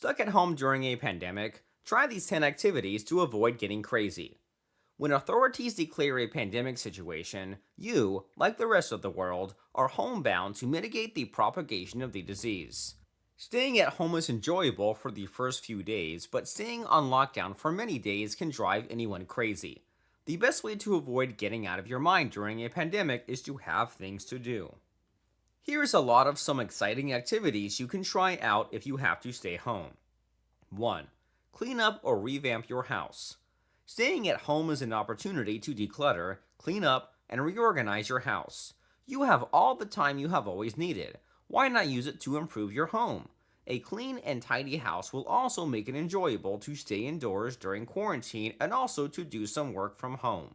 Stuck at home during a pandemic? Try these 10 activities to avoid getting crazy. When authorities declare a pandemic situation, you, like the rest of the world, are homebound to mitigate the propagation of the disease. Staying at home is enjoyable for the first few days, but staying on lockdown for many days can drive anyone crazy. The best way to avoid getting out of your mind during a pandemic is to have things to do. Here's a lot of some exciting activities you can try out if you have to stay home. 1. Clean up or revamp your house. Staying at home is an opportunity to declutter, clean up, and reorganize your house. You have all the time you have always needed. Why not use it to improve your home? A clean and tidy house will also make it enjoyable to stay indoors during quarantine and also to do some work from home.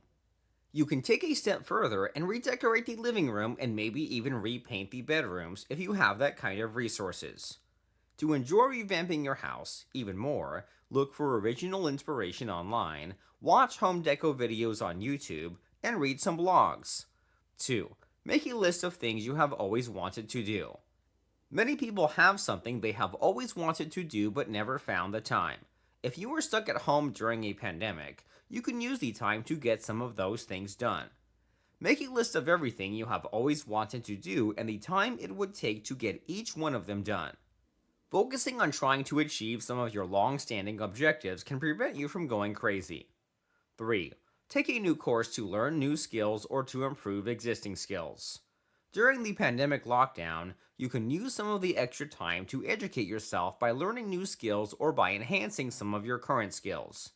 You can take a step further and redecorate the living room and maybe even repaint the bedrooms if you have that kind of resources. To enjoy revamping your house even more, look for original inspiration online, watch home deco videos on YouTube, and read some blogs. 2. Make a list of things you have always wanted to do. Many people have something they have always wanted to do but never found the time. If you were stuck at home during a pandemic, you can use the time to get some of those things done. Make a list of everything you have always wanted to do and the time it would take to get each one of them done. Focusing on trying to achieve some of your long-standing objectives can prevent you from going crazy. 3. Take a new course to learn new skills or to improve existing skills. During the pandemic lockdown, you can use some of the extra time to educate yourself by learning new skills or by enhancing some of your current skills.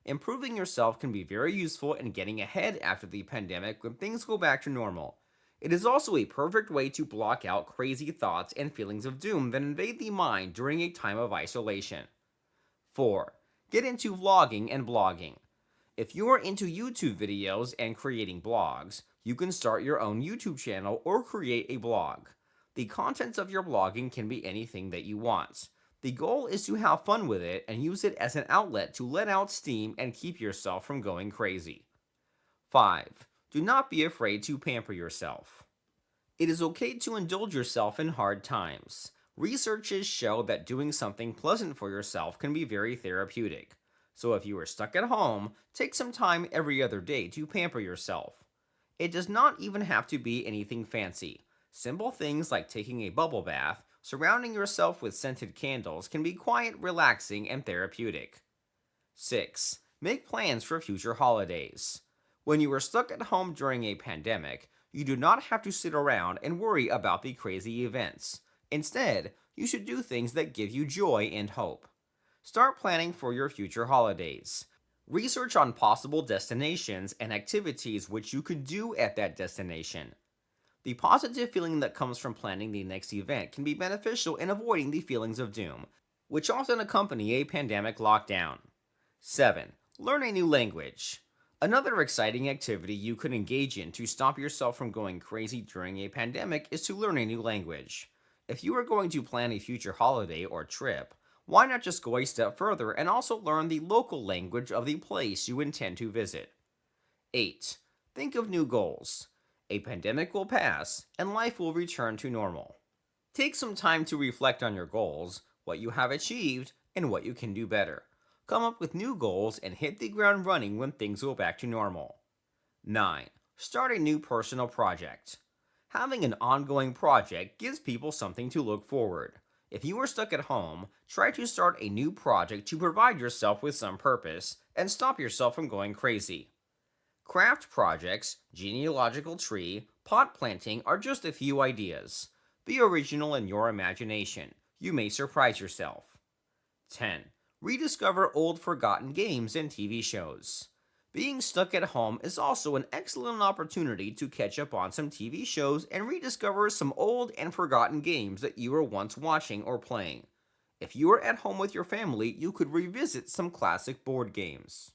Improving yourself can be very useful in getting ahead after the pandemic when things go back to normal. It is also a perfect way to block out crazy thoughts and feelings of doom that invade the mind during a time of isolation. 4. Get into vlogging and blogging. If you are into YouTube videos and creating blogs, you can start your own YouTube channel or create a blog. The contents of your blogging can be anything that you want. The goal is to have fun with it and use it as an outlet to let out steam and keep yourself from going crazy. 5. Do not be afraid to pamper yourself. It is okay to indulge yourself in hard times. Researches show that doing something pleasant for yourself can be very therapeutic. So if you are stuck at home, take some time every other day to pamper yourself. It does not even have to be anything fancy. Simple things like taking a bubble bath, surrounding yourself with scented candles can be quiet, relaxing, and therapeutic. 6. Make plans for future holidays. When you are stuck at home during a pandemic, you do not have to sit around and worry about the crazy events. Instead, you should do things that give you joy and hope. Start planning for your future holidays. Research on possible destinations and activities which you could do at that destination. The positive feeling that comes from planning the next event can be beneficial in avoiding the feelings of doom, which often accompany a pandemic lockdown. 7. Learn a new language. Another exciting activity you could engage in to stop yourself from going crazy during a pandemic is to learn a new language. If you are going to plan a future holiday or trip, why not just go a step further and also learn the local language of the place you intend to visit? 8. Think of new goals. A pandemic will pass, and life will return to normal. Take some time to reflect on your goals, what you have achieved, and what you can do better. Come up with new goals and hit the ground running when things go back to normal. 9. Start a new personal project. Having an ongoing project gives people something to look forward. If you are stuck at home, try to start a new project to provide yourself with some purpose and stop yourself from going crazy. Craft projects, genealogical tree, pot planting are just a few ideas. Be original in your imagination. You may surprise yourself. 10. Rediscover old forgotten games and TV shows. Being stuck at home is also an excellent opportunity to catch up on some TV shows and rediscover some old and forgotten games that you were once watching or playing. If you are at home with your family, you could revisit some classic board games.